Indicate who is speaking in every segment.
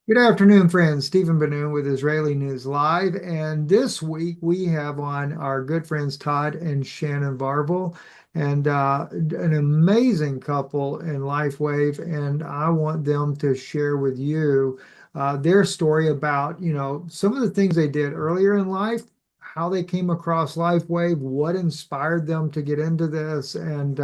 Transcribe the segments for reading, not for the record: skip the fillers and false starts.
Speaker 1: Good afternoon, friends. Stephen Benoon with Israeli News Live. And this week we have on our good friends Todd and Shannon Barble, and an amazing couple in LifeWave. And I want them to share with you their story about, some of the things they did earlier in life, how they came across LifeWave, what inspired them to get into this, and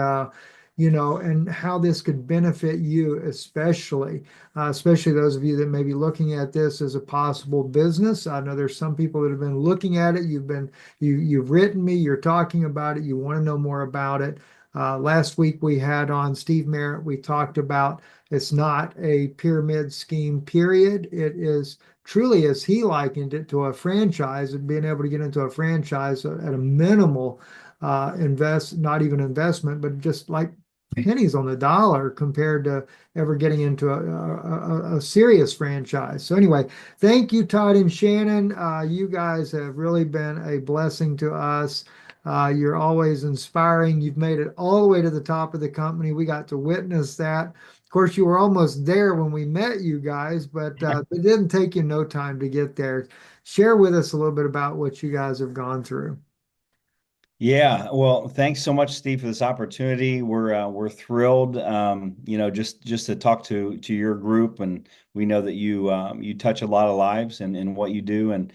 Speaker 1: how this could benefit you, especially those of you that may be looking at this as a possible business. I know there's some people that have been looking at it. You've written me, you're talking about it, you want to know more about it. Last week we had on Steve Merritt. We talked about it's not a pyramid scheme, period. It is truly, as he likened it, to a franchise and being able to get into a franchise at a minimal not even investment, but just like pennies on the dollar compared to ever getting into a serious franchise. So anyway, thank you, Todd and Shannon. You guys have really been a blessing to us. You're always inspiring. You've made it all the way to the top of the company. We got to witness that. Of course, you were almost there when we met you guys, but it didn't take you no time to get there. Share with us a little bit about what you guys have gone through.
Speaker 2: Yeah, well, thanks so much, Steve, for this opportunity. We're thrilled, just to talk to your group, and we know that you touch a lot of lives and what you do, and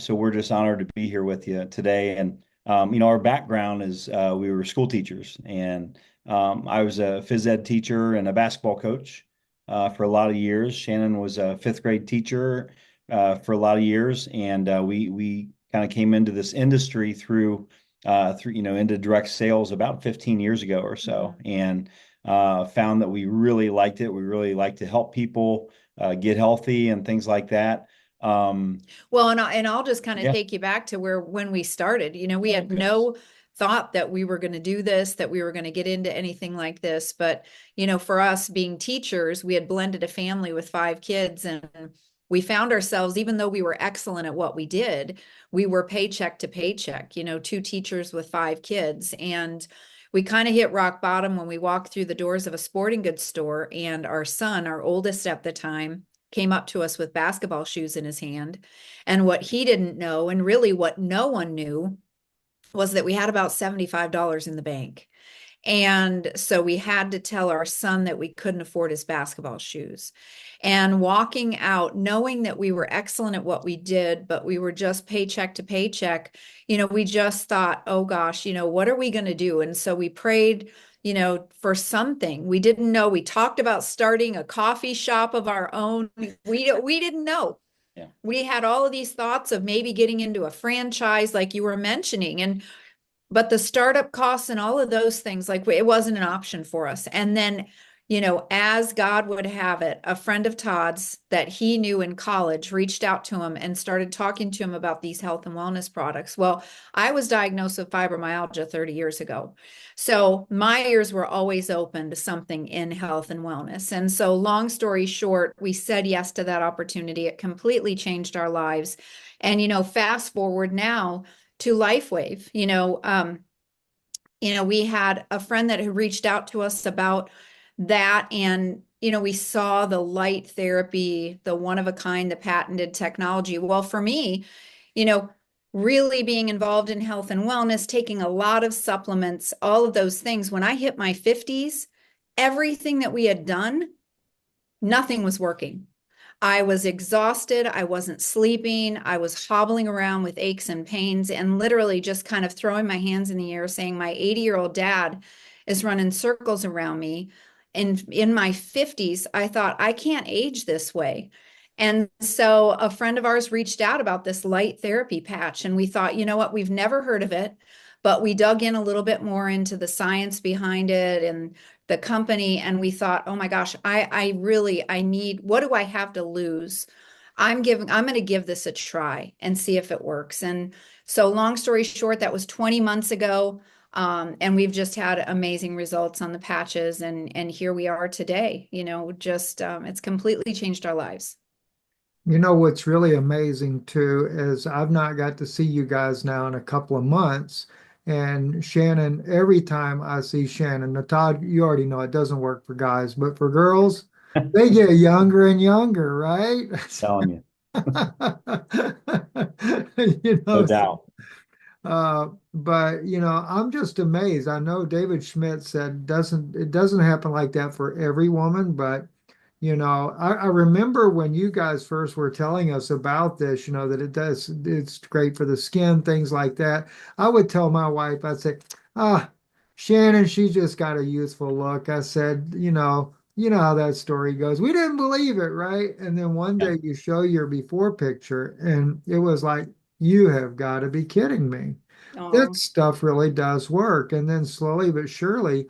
Speaker 2: so we're just honored to be here with you today. And our background is we were school teachers, and I was a phys ed teacher and a basketball coach for a lot of years. Shannon was a fifth grade teacher for a lot of years, and we kind of came into this industry through into direct sales about 15 years ago or so, and found that we really liked it. We really like to help people get healthy and things like that. Um,
Speaker 3: Well, and I'll just kind of
Speaker 2: yeah.
Speaker 3: take you back to where when we started. We had
Speaker 2: Okay.
Speaker 3: no thought that we were going to do this, that we were going to get into anything like this. But, for us being teachers, we had blended a family with 5 kids, and we found ourselves, even though we were excellent at what we did, we were paycheck to paycheck, 2 teachers with 5 kids. And we kind of hit rock bottom when we walked through the doors of a sporting goods store, and our son, our oldest at the time, came up to us with basketball shoes in his hand. And what he didn't know, and really what no one knew, was that we had about $75 in the bank. And so we had to tell our son that we couldn't afford his basketball shoes. And walking out, knowing that we were excellent at what we did, but we were just paycheck to paycheck, we just thought, oh gosh, what are we going to do? And so we prayed, for something. We didn't know. We talked about starting a coffee shop of our own. We didn't know.
Speaker 2: Yeah.
Speaker 3: We had all of these thoughts of maybe getting into a franchise like you were mentioning, but the startup costs and all of those things, like it wasn't an option for us. And then, as God would have it, a friend of Todd's that he knew in college reached out to him and started talking to him about these health and wellness products. Well, I was diagnosed with fibromyalgia 30 years ago. So my ears were always open to something in health and wellness. And so, long story short, we said yes to that opportunity. It completely changed our lives. And, fast forward now to LifeWave. We had a friend that had reached out to us about that, and we saw the light therapy, the one of a kind, the patented technology. Well, for me, you know, really being involved in health and wellness, taking a lot of supplements, all of those things, when I hit my 50s, everything that we had done, nothing was working. I was exhausted. I wasn't sleeping. I was hobbling around with aches and pains and literally just kind of throwing my hands in the air saying, my 80-year-old dad is running circles around me. And in my 50s, I thought, I can't age this way. And so a friend of ours reached out about this light therapy patch. And we thought, you know what? We've never heard of it, but we dug in a little bit more into the science behind it and the company, and we thought, oh my gosh, I need, what do I have to lose? I'm going to give this a try and see if it works. And so, long story short, that was 20 months ago. And we've just had amazing results on the patches, and here we are today. Just it's completely changed our lives.
Speaker 1: You know what's really amazing too is I've not got to see you guys now in a couple of months. And Shannon, every time I see Shannon, now Todd, you already know it doesn't work for guys, but for girls, They get younger and younger, right?
Speaker 2: Telling you,
Speaker 1: You
Speaker 2: no
Speaker 1: know,
Speaker 2: doubt.
Speaker 1: but I'm just amazed. I know David Schmidt said it doesn't happen like that for every woman, but I remember when you guys first were telling us about this, that it's great for the skin, things like that. I would tell my wife, I'd say, ah, Shannon, she just got a youthful look. I said, you know how that story goes. We didn't believe it, right? And then one
Speaker 2: Yeah.
Speaker 1: day you show your before picture, and it was like, you have got to be kidding me. That
Speaker 3: Oh,
Speaker 1: stuff really does work. And then slowly but surely,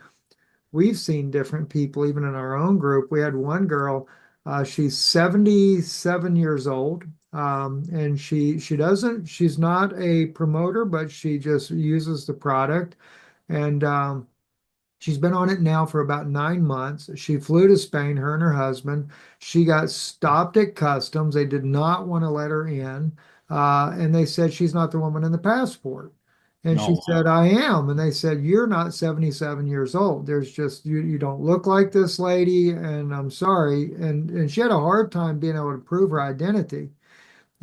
Speaker 1: we've seen different people, even in our own group. We had one girl, she's 77 years old. And she's not a promoter, but she just uses the product. And she's been on it now for about 9 months. She flew to Spain, her and her husband. She got stopped at customs. They did not want to let her in. And they said she's not the woman in the passport. And she
Speaker 2: No,
Speaker 1: said, I am. And they said, you're not 77 years old. There's just, you don't look like this lady. And I'm sorry. And she had a hard time being able to prove her identity.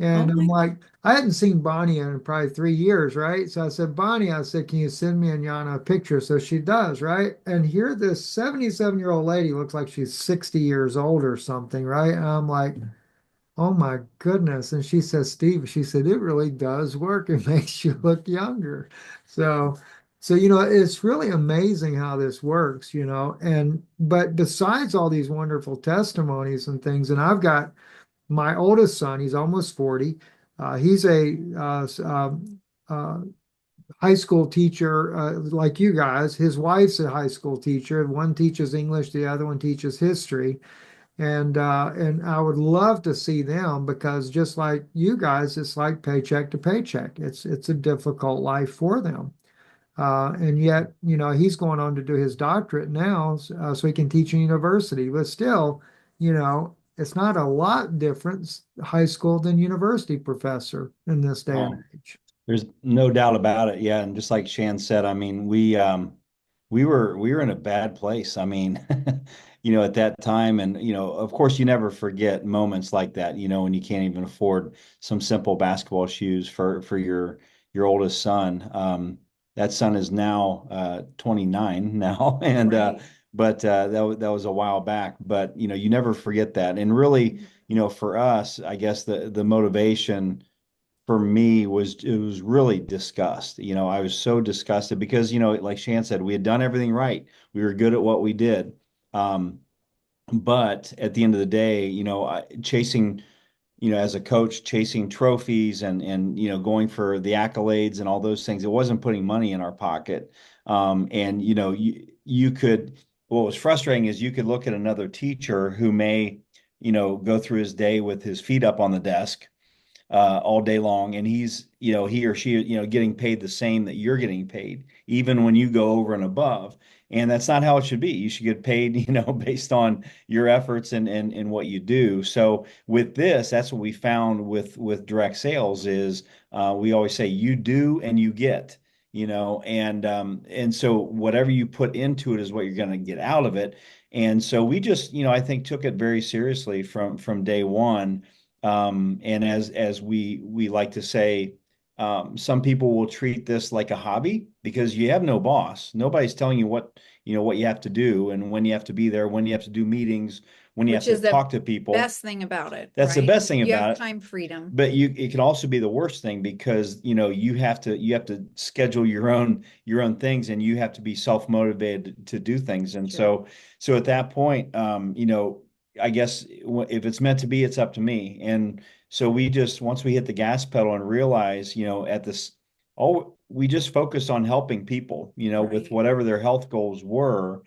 Speaker 3: oh
Speaker 1: And I'm
Speaker 3: my,
Speaker 1: like, I hadn't seen Bonnie in probably 3 years, right? So I said, Bonnie, I said, can you send me and Jana a picture? So she does, right? And here, this 77-year-old lady looks like she's 60 years old or something, right? And I'm like, oh my goodness. And she says, Steve, she said, it really does work. It makes you look younger. So, so it's really amazing how this works, but besides all these wonderful testimonies and things, and I've got my oldest son, he's almost 40. He's a uh, high school teacher like you guys. His wife's a high school teacher. One teaches English, the other one teaches history. And I would love to see them because just like you guys, it's like paycheck to paycheck. It's a difficult life for them. And yet, he's going on to do his doctorate now, so he can teach in university. But still, it's not a lot different high school than university professor in this day and
Speaker 2: no.
Speaker 1: age.
Speaker 2: There's no doubt about it. Yeah, and just like Shan said, I mean, we were in a bad place. I mean, at that time, and of course, you never forget moments like that. When you can't even afford some simple basketball shoes for your oldest son. That son is now 29 now, and
Speaker 3: right.
Speaker 2: but that was a while back. But you never forget that. And really, for us, I guess the motivation for me was it was really disgust. I was so disgusted because, like Shan said, we had done everything right. We were good at what we did. Um, but at the end of the day, chasing, as a coach, chasing trophies and going for the accolades and all those things, it wasn't putting money in our pocket. And you could what was frustrating is you could look at another teacher who may, go through his day with his feet up on the desk all day long, and he's he or she getting paid the same that you're getting paid, even when you go over and above. And that's not how it should be. You should get paid based on your efforts and what you do. So with this, that's what we found with direct sales is we always say you do and you get. And so whatever you put into it is what you're going to get out of it. And so we just I think took it very seriously from day one. And as we like to say, some people will treat this like a hobby because you have no boss. Nobody's telling you what you have to do and when you have to be there, when you have to do meetings, when you have
Speaker 3: Which
Speaker 2: to
Speaker 3: is the
Speaker 2: talk to people.
Speaker 3: best thing about it,
Speaker 2: That's the
Speaker 3: right?
Speaker 2: best thing
Speaker 3: You
Speaker 2: about
Speaker 3: have
Speaker 2: it.
Speaker 3: time freedom.
Speaker 2: But it can also be the worst thing because you have to schedule your own things, and you have to be self-motivated to do things. And
Speaker 3: Sure.
Speaker 2: so at that point, I guess if it's meant to be, it's up to me. And so we just once we hit the gas pedal and realize, at this, we just focused on helping people, with
Speaker 3: Right.
Speaker 2: whatever their health goals were.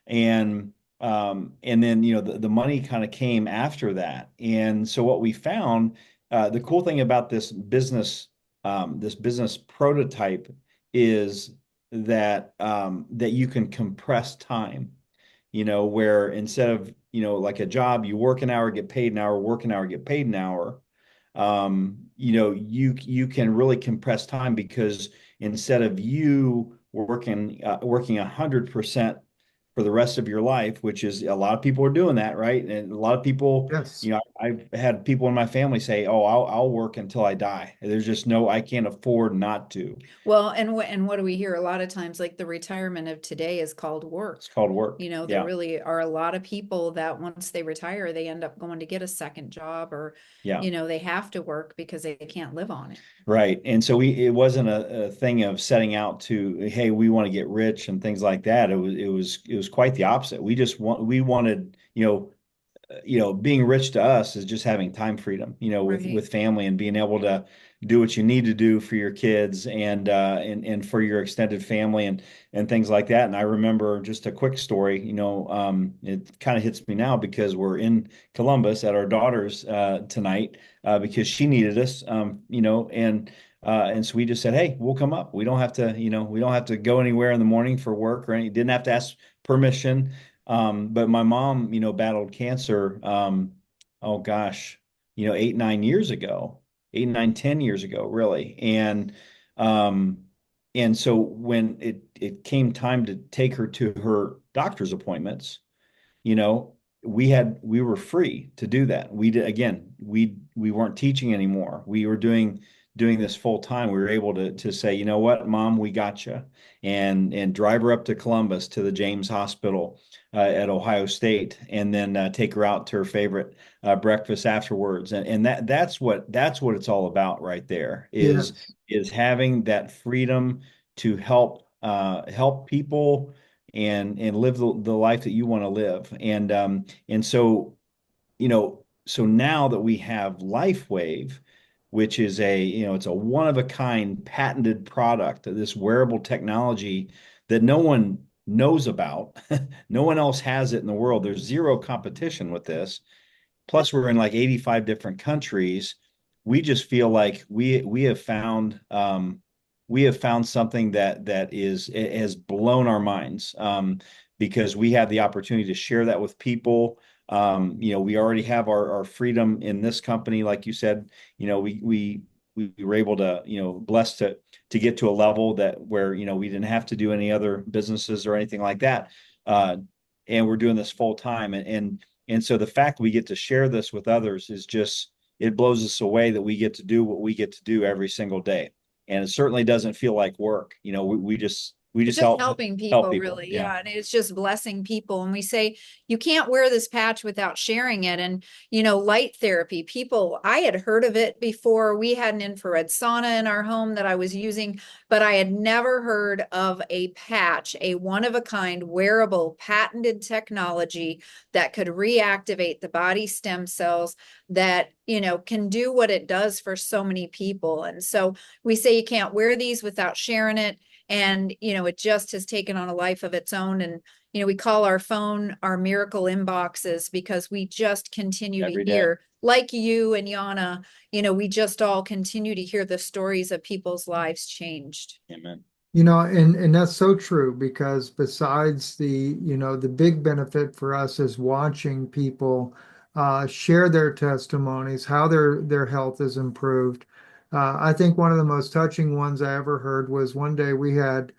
Speaker 2: And then the money kind of came after that. And so what we found, the cool thing about this business prototype is that you can compress time, where instead of like a job, you work an hour, get paid an hour, work an hour, get paid an hour. You can really compress time because instead of you working 100% for the rest of your life, which is a lot of people are doing that, right? And a lot of people,
Speaker 1: Yes.
Speaker 2: you know, I've had people in my family say, "Oh, I'll work until I die." There's just no, I can't afford not to.
Speaker 3: Well, and what do we hear a lot of times? Like the retirement of today is called
Speaker 2: It's
Speaker 3: work.
Speaker 2: called work.
Speaker 3: You know, there
Speaker 2: Yeah.
Speaker 3: really are a lot of people that once they retire, they end up going to get a second job, or,
Speaker 2: Yeah.
Speaker 3: you know, they have to work because they can't live on it.
Speaker 2: Right. And so it wasn't a thing of setting out to, hey, we want to get rich and things like that. It was quite the opposite. We wanted, being rich to us is just having time freedom,
Speaker 3: Right.
Speaker 2: with family and being able to do what you need to do for your kids and for your extended family and things like that. And I remember just a quick story, it kind of hits me now because we're in Columbus at our daughter's tonight because she needed us, and so we just said, hey, we'll come up. We don't have to go anywhere in the morning for work or anything. Didn't have to ask permission. But my mom, battled cancer, oh gosh, 8, 9 years ago, 8, 9, 10 years ago, really. Um, and so when it came time to take her to her doctor's appointments, you know, we were free to do that. We did, again, we weren't teaching anymore. We were doing this full time. We were able to say, you know what, mom, we got you, and drive her up to Columbus to the James Hospital at Ohio State, and then take her out to her favorite breakfast afterwards. And that's what it's all about right there
Speaker 1: Yes.
Speaker 2: is having that freedom to help people and live the life that you want to live. And so, so now that we have LifeWave, which is it's a one of a kind patented product, this wearable technology that no one knows about. No one else has it in the world. There's zero competition with this. Plus, we're in like 85 different countries. We just feel like we have found something that is it has blown our minds, because we have the opportunity to share that with people. We already have our freedom in this company, like you said. We were able to, blessed to get to a level that where we didn't have to do any other businesses or anything like that, and we're doing this full time, and so the fact that we get to share this with others is just, it blows us away that we get to do what we get to do every single day. And it certainly doesn't feel like work. We
Speaker 3: It's
Speaker 2: just
Speaker 3: just
Speaker 2: help
Speaker 3: helping
Speaker 2: help
Speaker 3: people,
Speaker 2: people.
Speaker 3: really.
Speaker 2: Yeah.
Speaker 3: Yeah. And it's just blessing people. And we say, you can't wear this patch without sharing it. And, light therapy, people, I had heard of it before. We had an infrared sauna in our home that I was using, but I had never heard of a patch, a one of a kind wearable patented technology that could reactivate the body stem cells that, can do what it does for so many people. And so we say you can't wear these without sharing it. And, it just has taken on a life of its own. And, we call our phone our miracle inboxes because we just continue to
Speaker 2: Every day.
Speaker 3: hear, like you and Jana, we just all continue to hear the stories of people's lives changed.
Speaker 2: Amen.
Speaker 1: And that's so true because besides the big benefit for us is watching people share their testimonies, how their health is improved. I think one of the most touching ones I ever heard was one day we had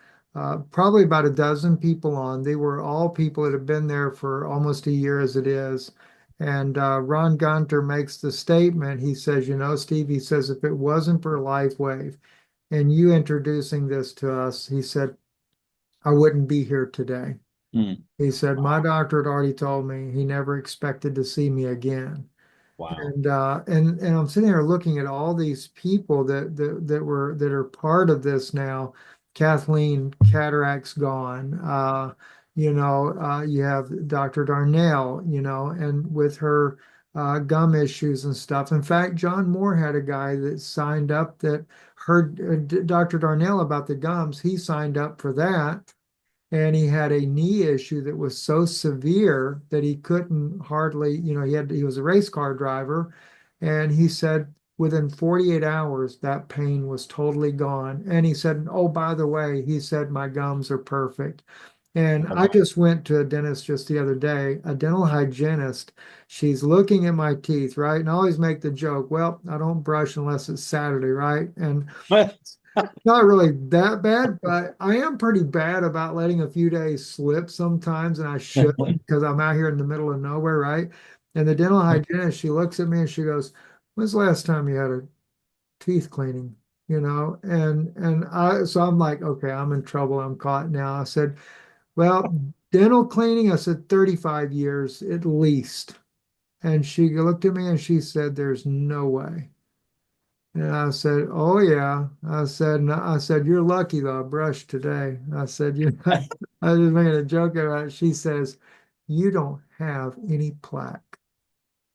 Speaker 1: probably about a dozen people on. They were all people that have been there for almost a year as it is. And Ron Gunter makes the statement. He says, Steve, he says, if it wasn't for LifeWave, and you introducing this to us, he said, I wouldn't be here today.
Speaker 2: Mm.
Speaker 1: He said, my
Speaker 2: Wow.
Speaker 1: doctor had already told me he never expected to see me again.
Speaker 2: Wow.
Speaker 1: And I'm sitting there looking at all these people that are part of this now. Kathleen, cataracts gone. You have Dr. Darnell, and with her gum issues and stuff. In fact, John Moore had a guy that signed up that heard Dr. Darnell about the gums. He signed up for that, and he had a knee issue that was so severe that he couldn't hardly, he was a race car driver, and he said within 48 hours that pain was totally gone. And he said, oh, by the way, he said my gums are perfect. And
Speaker 2: Oh,
Speaker 1: I
Speaker 2: wow.
Speaker 1: just went to a dentist just the other day, a dental hygienist. She's looking at my teeth, right? And I always make the joke, well, I don't brush unless it's Saturday, right? And Not really that bad, but I am pretty bad about letting a few days slip sometimes, and I should because I'm out here in the middle of nowhere, right? And the dental hygienist, she looks at me and she goes, "When's the last time you had a teeth cleaning?" You know, and I so I'm like, okay, I'm in trouble. I'm caught now. I said, well, dental cleaning, I said 35 years at least. And she looked at me and she said, "There's no way." And I said, "Oh yeah." I said, "No," I said, "You're lucky though. I brushed today." I said, "You." I was just making a joke about it. She says, "You don't have any plaque."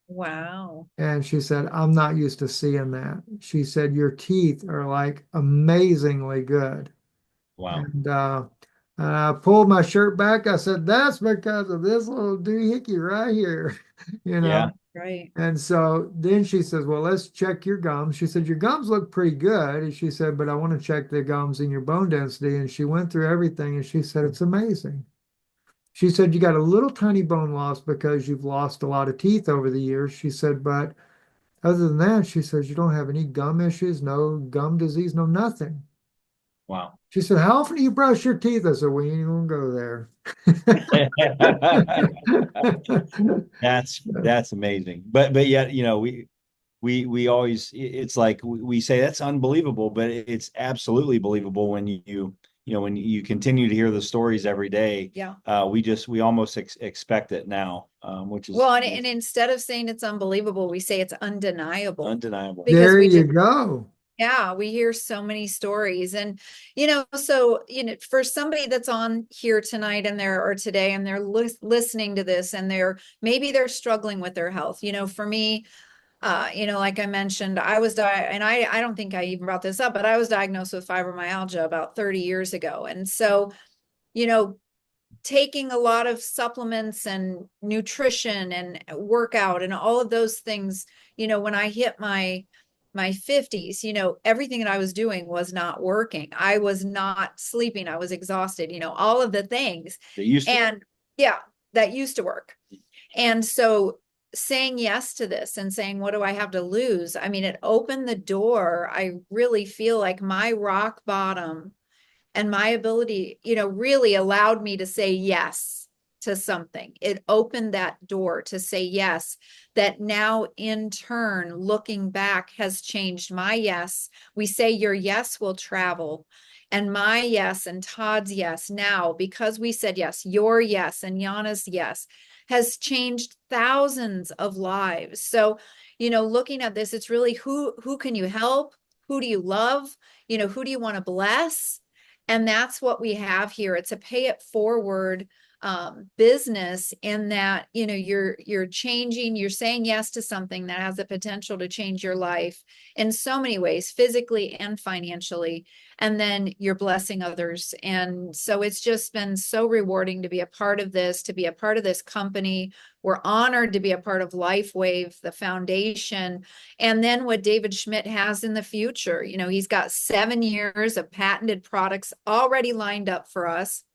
Speaker 3: Wow.
Speaker 1: And she said, "I'm not used to seeing that." She said, "Your teeth are like amazingly good."
Speaker 2: Wow.
Speaker 1: And I pulled my shirt back. I said, "That's because of this little doohickey right here," you
Speaker 2: Yeah.
Speaker 1: know.
Speaker 3: Right.
Speaker 1: And so then she says, "Well, let's check your gums." She said, "Your gums look pretty good." And she said, "But I want to check the gums and your bone density." And she went through everything and she said, "It's amazing." She said, "You got a little tiny bone loss because you've lost a lot of teeth over the years." She said, "But other than that," she says, "you don't have any gum issues, no gum disease, no nothing."
Speaker 2: Wow.
Speaker 1: She said, "How often do you brush your teeth?" I said, "We ain't gonna go there."
Speaker 2: That's amazing. But yet, we always it's like we say that's unbelievable, but it's absolutely believable when when you continue to hear the stories every day.
Speaker 3: Yeah.
Speaker 2: We almost expect it now, which is
Speaker 3: Well, and instead of saying it's unbelievable, we say it's undeniable
Speaker 2: undeniable.
Speaker 3: because
Speaker 1: There
Speaker 3: we
Speaker 1: you
Speaker 3: just,
Speaker 1: go.
Speaker 3: yeah, we hear so many stories. And, so, for somebody that's on here tonight and or today, and they're listening to this and maybe they're struggling with their health. For me, like I mentioned, I was and I don't think I even brought this up, but I was diagnosed with fibromyalgia about 30 years ago. And so, you know, taking a lot of supplements and nutrition and workout and all of those things, when I hit my 50s, everything that I was doing was not working. I was not sleeping. I was exhausted, all of the things.
Speaker 2: They used to.
Speaker 3: And yeah, that used to work. And so saying yes to this and saying, what do I have to lose? I mean, it opened the door. I really feel like my rock bottom and my ability, really allowed me to say yes to something. It opened that door to say yes, that now in turn, looking back, has changed my yes. We say your yes will travel. And my yes and Todd's yes now, because we said yes, your yes and Jana's yes has changed thousands of lives. So, looking at this, it's really who can you help? Who do you love? Who do you want to bless? And that's what we have here. It's a pay it forward business, in that, you're changing, you're saying yes to something that has the potential to change your life in so many ways, physically and financially. And then you're blessing others. And so it's just been so rewarding to be a part of this, to be a part of this company. We're honored to be a part of LifeWave, the foundation, and then what David Schmidt has in the future. He's got 7 years of patented products already lined up for us.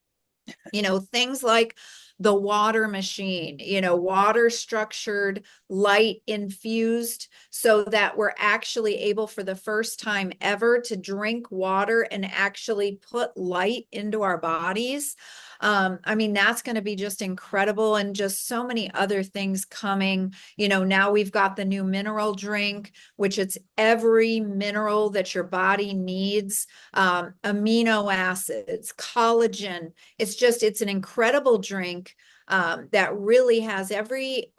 Speaker 3: Things like the water machine, water structured, light infused, so that we're actually able for the first time ever to drink water and actually put light into our bodies. I mean, that's going to be just incredible, and just so many other things coming. Now we've got the new mineral drink, which it's every mineral that your body needs, amino acids, collagen. It's an incredible drink that really has every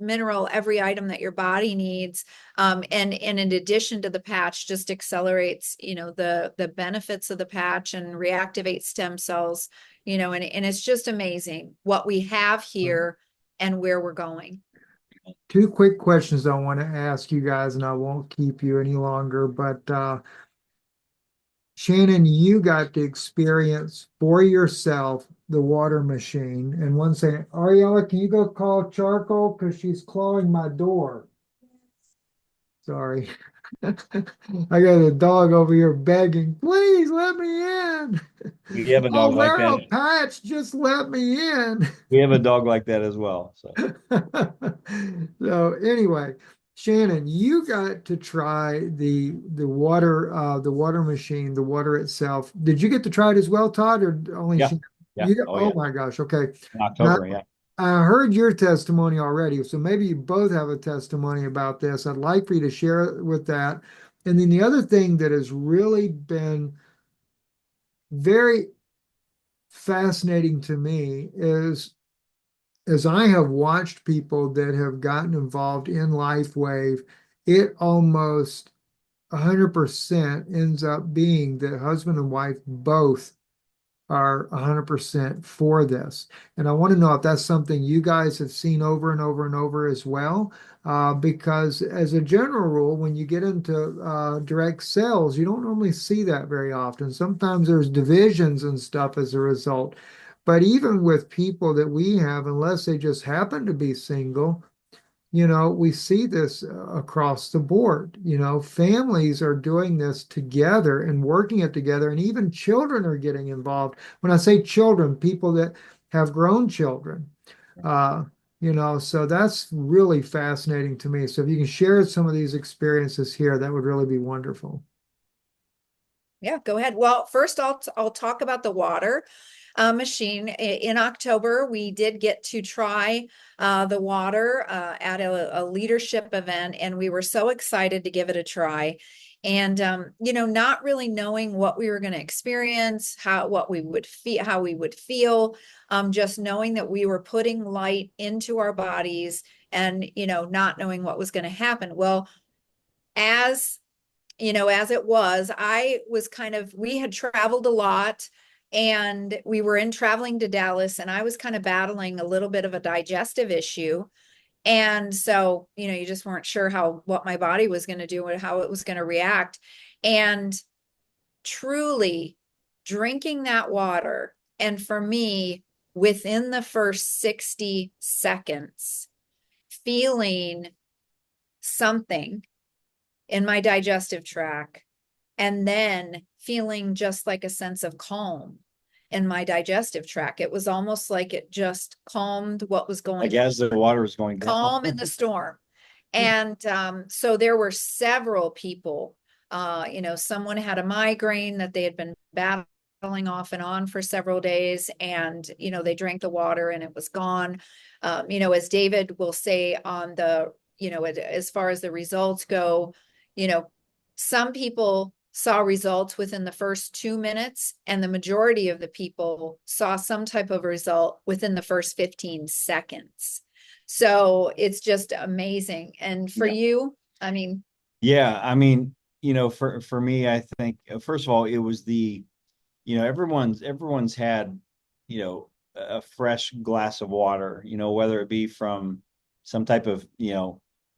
Speaker 3: mineral, every item that your body needs. And in addition to the patch, just accelerates, the benefits of the patch and reactivates stem cells, and it's just amazing what we have here and where we're going.
Speaker 1: Two quick questions I want to ask you guys, and I won't keep you any longer. But Shannon, you got to experience for yourself the water machine. And one saying, "Ariella, can you go call Charcoal because she's clawing my door?" Sorry. I got a dog over here begging, "Please let me in."
Speaker 2: We have a
Speaker 1: I'll
Speaker 2: dog like
Speaker 1: wear
Speaker 2: that.
Speaker 1: a patch, just let me in.
Speaker 2: We have a dog like that as well. So
Speaker 1: So anyway, Shannon, you got to try the water machine, the water itself. Did you get to try it as well, Todd, or only
Speaker 2: Yeah.
Speaker 1: Shannon?
Speaker 2: Yeah.
Speaker 1: You got,
Speaker 2: Oh
Speaker 1: oh
Speaker 2: yeah.
Speaker 1: my gosh, okay.
Speaker 2: In
Speaker 1: Now,
Speaker 2: October. Yeah.
Speaker 1: I heard your testimony already, so maybe you both have a testimony about this. I'd like for you to share it with that. And then the other thing that has really been very fascinating to me is as I have watched people that have gotten involved in LifeWave, it almost 100% ends up being that husband and wife both are 100% for this. And I want to know if that's something you guys have seen over and over and over as well. Because as a general rule, when you get into direct sales, you don't normally see that very often. Sometimes there's divisions and stuff as a result. But even with people that we have, unless they just happen to be single, we see this across the board. Families are doing this together and working it together, and even children are getting involved. When I say children, people that have grown children. Uh, so that's really fascinating to me. So if you can share some of these experiences here, that would really be wonderful.
Speaker 3: Yeah, go ahead. Well, first I'll talk about the water machine. In October, we did get to try the water at a leadership event, and we were so excited to give it a try. And not really knowing what we were going to experience, how we would feel, just knowing that we were putting light into our bodies, and not knowing what was going to happen. Well, as as it was, we had traveled a lot, and we were traveling to Dallas, and I was kind of battling a little bit of a digestive issue. And so, you just weren't sure what my body was going to do and how it was going to react. And truly drinking that water, and for me, within the first 60 seconds, feeling something in my digestive tract, and then feeling just like a sense of calm in my digestive tract. It was almost like it just calmed what was going
Speaker 2: Like as the water was going down.
Speaker 3: calm in the storm. And so there were several people, someone had a migraine that they had been battling off and on for several days, and, they drank the water and it was gone. As David will say on as far as the results go, some people saw results within the first 2 minutes, and the majority of the people saw some type of result within the first 15 seconds. So it's just amazing. And for you, I mean,
Speaker 2: Yeah, for me, I think first of all, it was everyone's had, a fresh glass of water, whether it be from some type of,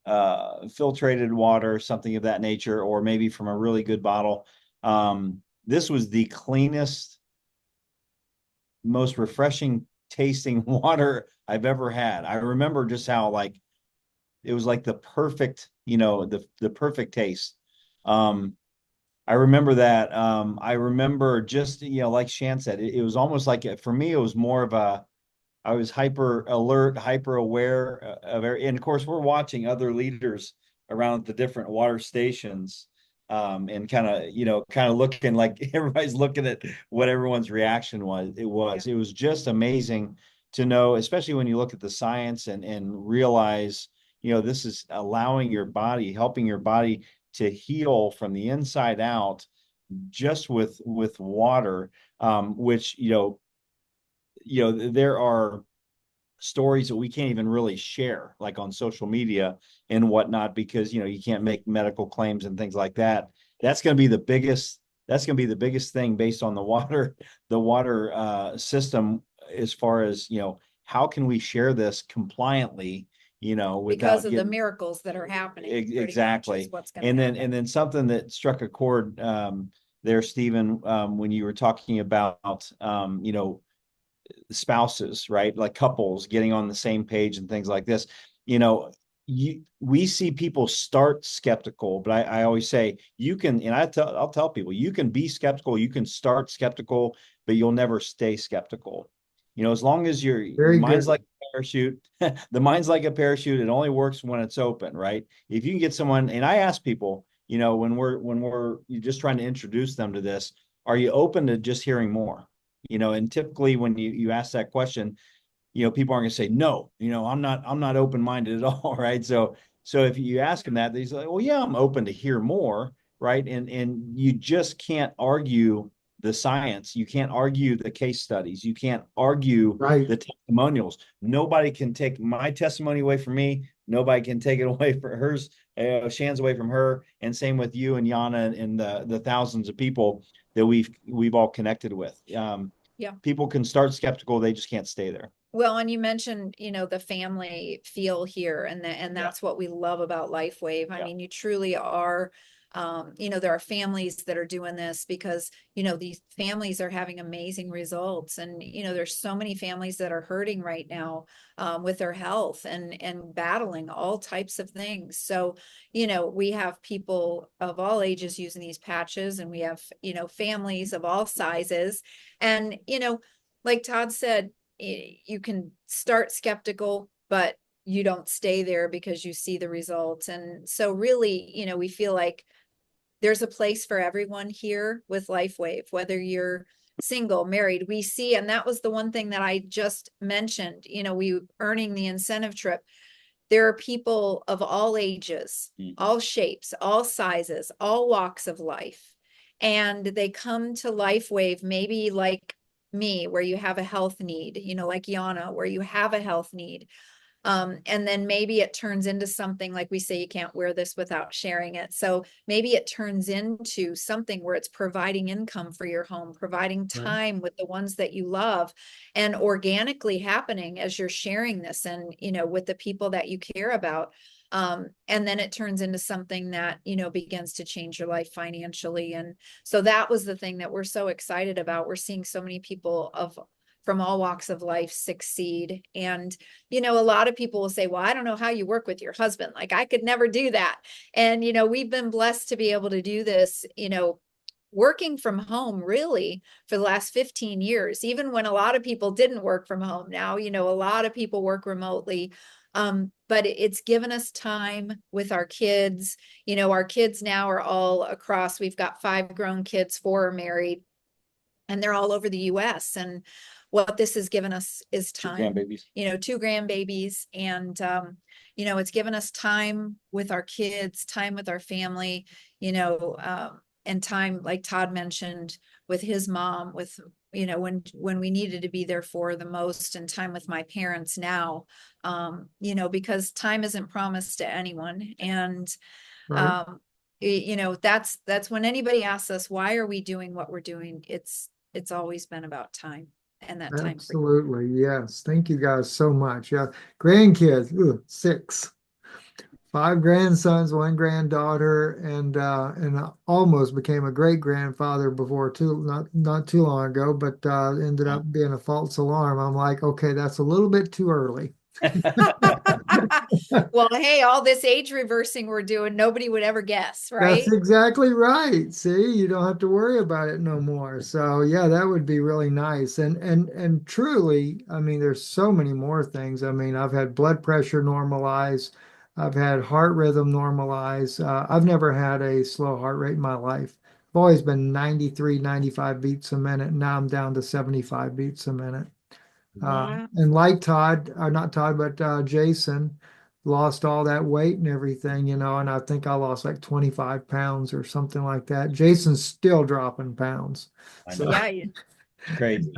Speaker 2: filtrated water, something of that nature, or maybe from a really good bottle. This was the cleanest, most refreshing tasting water I've ever had. I remember just how it was like the perfect, the perfect taste. I remember that. I remember just, like Shan said, it was almost like for me, it was more of I was hyper alert, hyper aware and of course we're watching other leaders around the different water stations, and kind of looking like everybody's looking at what everyone's reaction was. It was just amazing to know, especially when you look at the science and realize, this is allowing your body, helping your body to heal from the inside out just with water, which there are stories that we can't even really share, like on social media and whatnot, because you can't make medical claims and things like that. That's going to be the biggest. That's going to be the biggest thing based on the water system, as far as how can we share this compliantly,
Speaker 3: because
Speaker 2: without
Speaker 3: of the
Speaker 2: getting
Speaker 3: miracles that are happening.
Speaker 2: exactly.
Speaker 3: What's going
Speaker 2: And
Speaker 3: to
Speaker 2: then
Speaker 3: happen.
Speaker 2: something that struck a chord there, Stephen, when you were talking about spouses, right? Like couples getting on the same page and things like this. We see people start skeptical, but I always say you can, and I'll tell people, you can be skeptical, you can start skeptical, but you'll never stay skeptical. As long as your
Speaker 1: Very
Speaker 2: mind's
Speaker 1: good.
Speaker 2: like a parachute, the mind's like a parachute. It only works when it's open, right? If you can get someone, and I ask people, when we're just trying to introduce them to this, are you open to just hearing more? And typically when you ask that question, people aren't going to say no. I'm not open minded at all, right? So if you ask them that, they say, well, yeah, I'm open to hear more, right? And you just can't argue the science. You can't argue the case studies. You can't argue
Speaker 1: Right.
Speaker 2: the testimonials. Nobody can take my testimony away from me. Nobody can take it away from hers. Shan's away from her, and same with you and Jana and the thousands of people that we've all connected with.
Speaker 3: Yeah.
Speaker 2: People can start skeptical; they just can't stay there.
Speaker 3: Well, and you mentioned, the family feel here, and that's what we love about LifeWave. I
Speaker 2: Yeah.
Speaker 3: mean, you truly are, there are families that are doing this because, these families are having amazing results. And, there's so many families that are hurting right now, with their health and battling all types of things. So, we have people of all ages using these patches, and we have, families of all sizes. And, like Todd said, you can start skeptical, but you don't stay there because you see the results. And so really, we feel like there's a place for everyone here with LifeWave, whether you're single, married, we see. And that was the one thing that I just mentioned, we earning the incentive trip. There are people of all ages, all shapes, all sizes, all walks of life. And they come to LifeWave, maybe like me, where you have a health need, like Jana, where you have a health need. And then maybe it turns into something like we say, you can't wear this without sharing it. So maybe it turns into something where it's providing income for your home, providing time with the ones that you love, and organically happening as you're sharing this and, with the people that you care about. And then it turns into something that, begins to change your life financially. And so that was the thing that we're so excited about. We're seeing so many people from all walks of life succeed. And, a lot of people will say, well, I don't know how you work with your husband. Like I could never do that. And, we've been blessed to be able to do this, working from home really for the last 15 years, even when a lot of people didn't work from home. Now, a lot of people work remotely. But it's given us time with our kids. Our kids now are all across. We've got 5 grown kids, 4 are married, and they're all over the US. And what this has given us is time, 2 grandbabies. And, it's given us time with our kids, time with our family, and time, like Todd mentioned, with his mom, with, when we needed to be there for the most, and time with my parents now, because time isn't promised to anyone. And, that's when anybody asks us, why are we doing what we're doing? It's always been about time, and that time.
Speaker 1: Absolutely. Yes. Thank you guys so much. Yeah. Grandkids, 6, 5 grandsons, 1 granddaughter, and I almost became a great grandfather before not too long ago, but ended up being a false alarm. I'm like, okay, that's a little bit too early.
Speaker 3: Well, hey, all this age reversing we're doing, nobody would ever guess, right?
Speaker 1: That's exactly right. See, you don't have to worry about it no more. So yeah, that would be really nice. And truly, I mean, there's so many more things. I mean, I've had blood pressure normalize. I've had heart rhythm normalize. I've never had a slow heart rate in my life. I've always been 93, 95 beats a minute. Now I'm down to 75 beats a minute.
Speaker 3: Wow.
Speaker 1: And like Todd, or not Todd, but Jason lost all that weight and everything, and I think I lost like 25 pounds or something like that. Jason's still dropping pounds.
Speaker 2: I
Speaker 1: So,
Speaker 2: know.
Speaker 3: Yeah.
Speaker 2: It's crazy.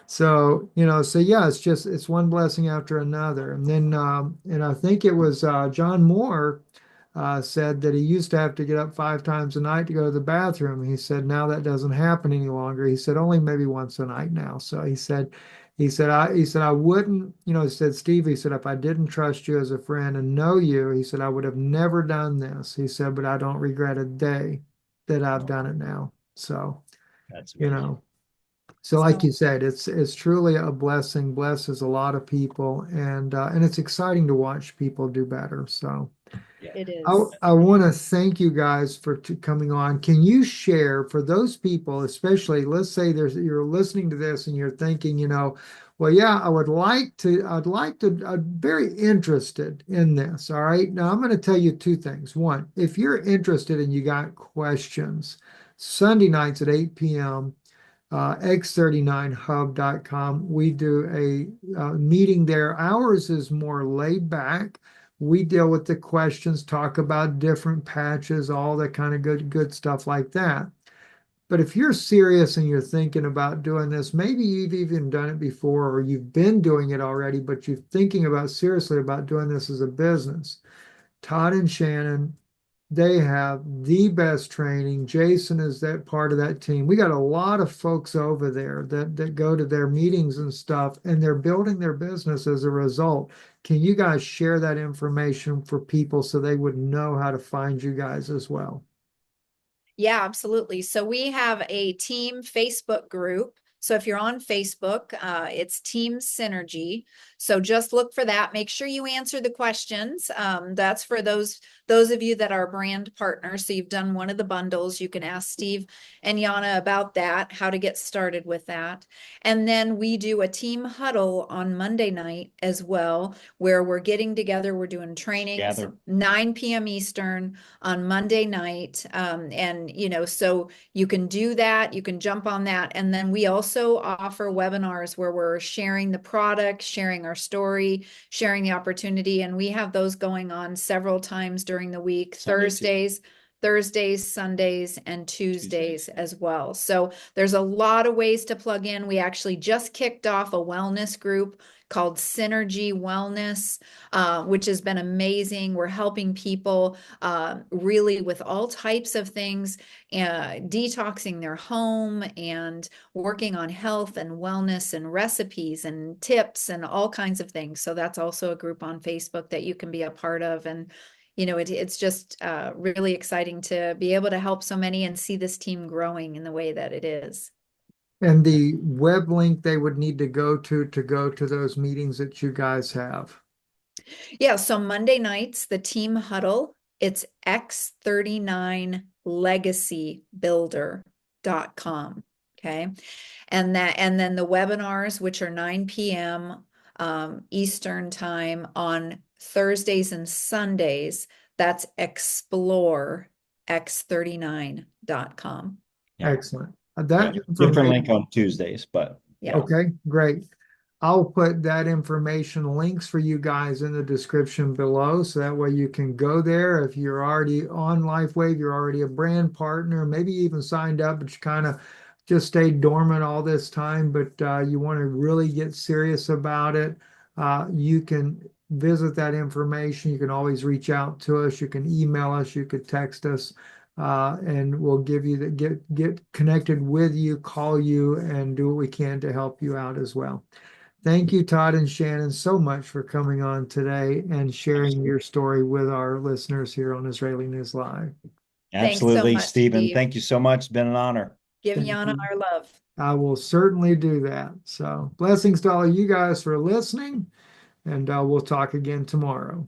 Speaker 1: so yeah, it's one blessing after another. And then, and I think it was John Moore said that he used to have to get up 5 times a night to go to the bathroom. He said now that doesn't happen any longer. He said only maybe once a night now. So he said I wouldn't, he said, Steve, he said, if I didn't trust you as a friend and know you, he said, I would have never done this. He said, but I don't regret a day that I've done it now. So,
Speaker 2: That's
Speaker 1: you
Speaker 2: amazing.
Speaker 1: know, so like you said, it's truly a blessing, blesses a lot of people, and it's exciting to watch people do better. So,
Speaker 2: Yeah.
Speaker 3: It
Speaker 1: I,
Speaker 3: is.
Speaker 1: I want to thank you guys for coming on. Can you share for those people, especially, let's say you're listening to this and you're thinking, well, yeah, I'm very interested in this. All right. Now I'm going to tell you two things. One, if you're interested and you got questions, Sunday nights at 8 p.m., x39hub.com. We do a meeting there. Ours is more laid back. We deal with the questions, talk about different patches, all that kind of good stuff like that. But if you're serious and you're thinking about doing this, maybe you've even done it before or you've been doing it already, but you're thinking about seriously about doing this as a business. Todd and Shannon, they have the best training. Jason is that part of that team. We got a lot of folks over there that go to their meetings and stuff, and they're building their business as a result. Can you guys share that information for people so they would know how to find you guys as well?
Speaker 3: Yeah, absolutely. So we have a team Facebook group. So if you're on Facebook, it's Team Synergy. So just look for that. Make sure you answer the questions. That's for those of you that are brand partners. So you've done one of the bundles. You can ask Steve and Jana about that, how to get started with that. And then we do a team huddle on Monday night as well, where we're getting together. We're doing trainings,
Speaker 2: Gather.
Speaker 3: 9 p.m. Eastern on Monday night. And, so you can do that, you can jump on that. And then we also offer webinars where we're sharing the product, sharing our story, sharing the opportunity. And we have those going on several times during the week, Thursdays, Sundays, and Tuesdays as well. So there's a lot of ways to plug in. We actually just kicked off a wellness group called Synergy Wellness, which has been amazing. We're helping people really with all types of things, detoxing their home and working on health and wellness and recipes and tips and all kinds of things. So that's also a group on Facebook that you can be a part of. And it's just really exciting to be able to help so many and see this team growing in the way that it is.
Speaker 1: And the web link they would need to go to those meetings that you guys have.
Speaker 3: Yeah, so Monday nights, the team huddle, it's x39legacybuilder.com. Okay. And then the webinars, which are 9 p.m. Eastern time on Thursdays and Sundays, that's explore x39.com.
Speaker 2: Yeah.
Speaker 1: Excellent.
Speaker 2: Yeah.
Speaker 1: That
Speaker 2: Different link
Speaker 1: information.
Speaker 2: on Tuesdays, but
Speaker 3: Yeah.
Speaker 1: Okay, great. I'll put that information links for you guys in the description below. So that way you can go there. If you're already on LifeWave, you're already a brand partner, maybe you even signed up, but you kind of just stayed dormant all this time, but you want to really get serious about it. You can visit that information. You can always reach out to us. You can email us. You could text us. And we'll give you get connected with you, call you, and do what we can to help you out as well. Thank you, Todd and Shannon, so much for coming on today and sharing your story with our listeners here on Israeli News Live.
Speaker 3: Thanks so
Speaker 2: absolutely,
Speaker 3: much,
Speaker 2: Stephen.
Speaker 3: Steve.
Speaker 2: Thank you so much. It's been an honor.
Speaker 3: Give
Speaker 1: Thank
Speaker 3: Jana
Speaker 1: you.
Speaker 3: our love.
Speaker 1: I will certainly do that. So blessings to all of you guys for listening, and we'll talk again tomorrow.